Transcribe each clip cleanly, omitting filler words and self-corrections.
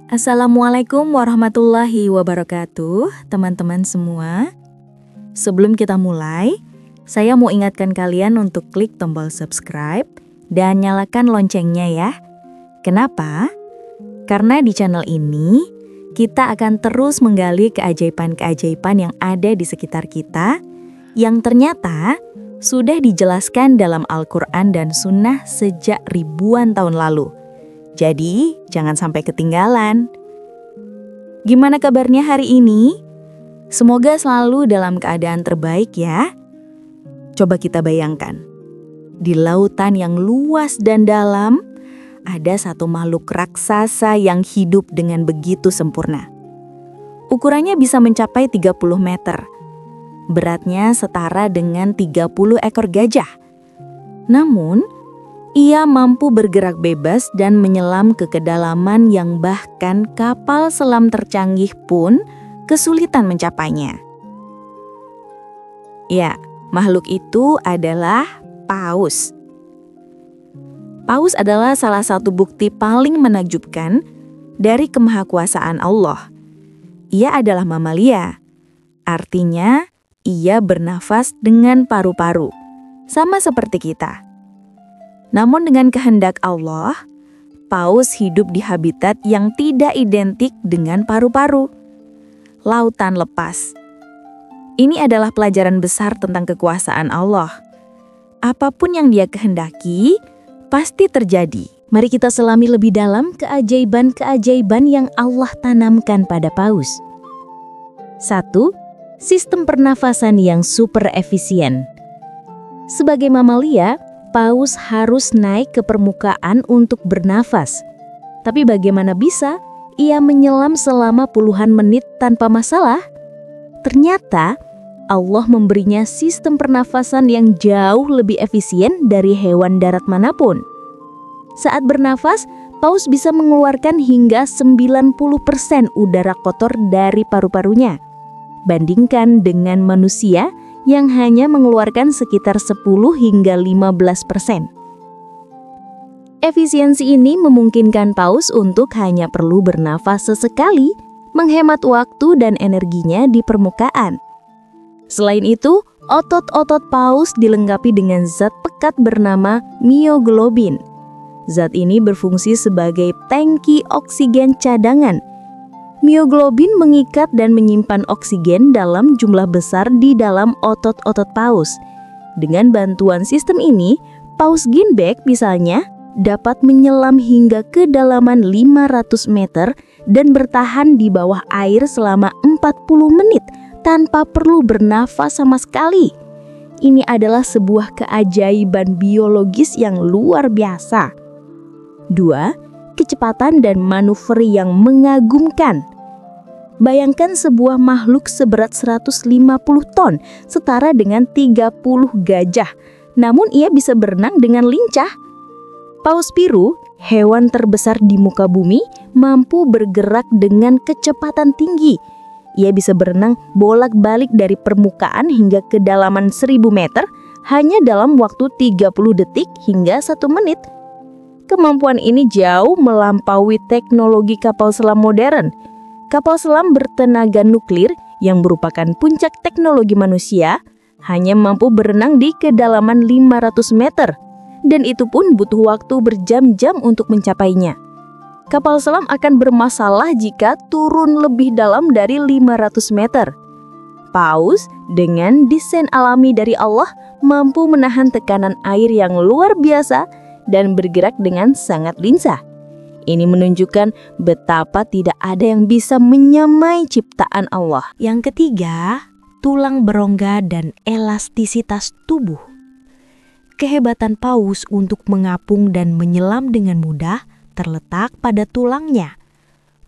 Assalamualaikum warahmatullahi wabarakatuh, teman-teman semua. Sebelum kita mulai, saya mau ingatkan kalian untuk klik tombol subscribe dan nyalakan loncengnya ya. Kenapa? Karena di channel ini, kita akan terus menggali keajaiban-keajaiban yang ada di sekitar kita, yang ternyata sudah dijelaskan dalam Al-Quran dan Sunnah sejak ribuan tahun lalu. Jadi, jangan sampai ketinggalan. Gimana kabarnya hari ini? Semoga selalu dalam keadaan terbaik ya. Coba kita bayangkan, di lautan yang luas dan dalam, ada satu makhluk raksasa yang hidup dengan begitu sempurna. Ukurannya bisa mencapai 30 meter. Beratnya setara dengan 30 ekor gajah. Namun, ia mampu bergerak bebas dan menyelam ke kedalaman yang bahkan kapal selam tercanggih pun kesulitan mencapainya. Ya, makhluk itu adalah paus. Paus adalah salah satu bukti paling menakjubkan dari kemahakuasaan Allah. Ia adalah mamalia, artinya ia bernafas dengan paru-paru, sama seperti kita. Namun dengan kehendak Allah, paus hidup di habitat yang tidak identik dengan paru-paru. Lautan lepas. Ini adalah pelajaran besar tentang kekuasaan Allah. Apapun yang Dia kehendaki, pasti terjadi. Mari kita selami lebih dalam keajaiban-keajaiban yang Allah tanamkan pada paus. 1. Sistem pernafasan yang super efisien. Sebagai mamalia, paus harus naik ke permukaan untuk bernafas. Tapi bagaimana bisa ia menyelam selama puluhan menit tanpa masalah? Ternyata Allah memberinya sistem pernafasan yang jauh lebih efisien dari hewan darat manapun. Saat bernafas, paus bisa mengeluarkan hingga 90% udara kotor dari paru-parunya. Bandingkan dengan manusia yang hanya mengeluarkan sekitar 10 hingga 15%. Efisiensi ini memungkinkan paus untuk hanya perlu bernafas sesekali, menghemat waktu dan energinya di permukaan. Selain itu, otot-otot paus dilengkapi dengan zat pekat bernama mioglobin. Zat ini berfungsi sebagai tangki oksigen cadangan. Mioglobin mengikat dan menyimpan oksigen dalam jumlah besar di dalam otot-otot paus. Dengan bantuan sistem ini, paus Ginbek misalnya dapat menyelam hingga kedalaman 500 meter dan bertahan di bawah air selama 40 menit tanpa perlu bernafas sama sekali. Ini adalah sebuah keajaiban biologis yang luar biasa. 2. Kecepatan dan manuver yang mengagumkan. Bayangkan sebuah makhluk seberat 150 ton, setara dengan 30 gajah. Namun ia bisa berenang dengan lincah. Paus biru, hewan terbesar di muka bumi, mampu bergerak dengan kecepatan tinggi. Ia bisa berenang bolak-balik dari permukaan hingga kedalaman 1000 meter hanya dalam waktu 30 detik hingga 1 menit. Kemampuan ini jauh melampaui teknologi kapal selam modern. Kapal selam bertenaga nuklir yang merupakan puncak teknologi manusia hanya mampu berenang di kedalaman 500 meter. Dan itu pun butuh waktu berjam-jam untuk mencapainya. Kapal selam akan bermasalah jika turun lebih dalam dari 500 meter. Paus dengan desain alami dari Allah mampu menahan tekanan air yang luar biasa dan bergerak dengan sangat lincah. Ini menunjukkan betapa tidak ada yang bisa menyamai ciptaan Allah. Yang ketiga, tulang berongga dan elastisitas tubuh. Kehebatan paus untuk mengapung dan menyelam dengan mudah terletak pada tulangnya.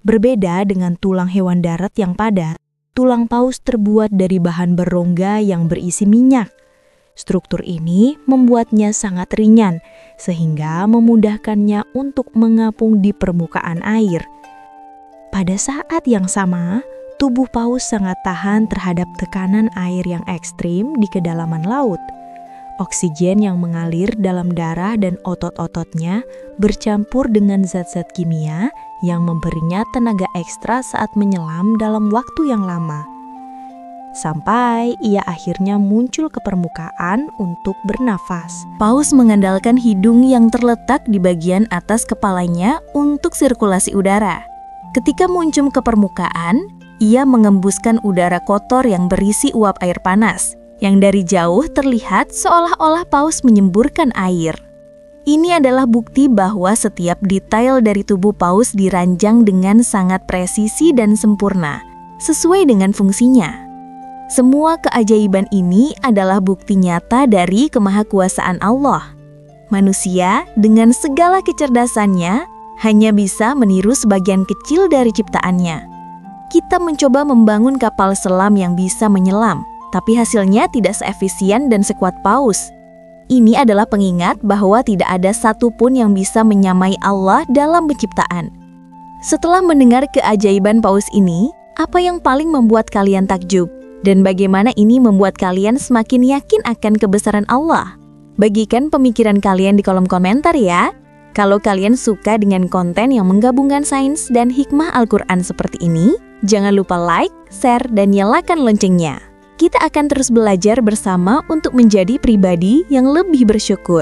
Berbeda dengan tulang hewan darat yang padat, tulang paus terbuat dari bahan berongga yang berisi minyak. Struktur ini membuatnya sangat ringan, sehingga memudahkannya untuk mengapung di permukaan air. Pada saat yang sama, tubuh paus sangat tahan terhadap tekanan air yang ekstrim di kedalaman laut. Oksigen yang mengalir dalam darah dan otot-ototnya bercampur dengan zat-zat kimia yang memberinya tenaga ekstra saat menyelam dalam waktu yang lama. Sampai ia akhirnya muncul ke permukaan untuk bernafas. Paus mengandalkan hidung yang terletak di bagian atas kepalanya untuk sirkulasi udara. Ketika muncul ke permukaan, ia mengembuskan udara kotor yang berisi uap air panas, yang dari jauh terlihat seolah-olah paus menyemburkan air. Ini adalah bukti bahwa setiap detail dari tubuh paus dirancang dengan sangat presisi dan sempurna, sesuai dengan fungsinya. Semua keajaiban ini adalah bukti nyata dari kemahakuasaan Allah. Manusia dengan segala kecerdasannya hanya bisa meniru sebagian kecil dari ciptaannya. Kita mencoba membangun kapal selam yang bisa menyelam, tapi hasilnya tidak seefisien dan sekuat paus. Ini adalah pengingat bahwa tidak ada satupun yang bisa menyamai Allah dalam penciptaan. Setelah mendengar keajaiban paus ini, apa yang paling membuat kalian takjub? Dan bagaimana ini membuat kalian semakin yakin akan kebesaran Allah? Bagikan pemikiran kalian di kolom komentar ya. Kalau kalian suka dengan konten yang menggabungkan sains dan hikmah Al-Quran seperti ini, jangan lupa like, share, dan nyalakan loncengnya. Kita akan terus belajar bersama untuk menjadi pribadi yang lebih bersyukur.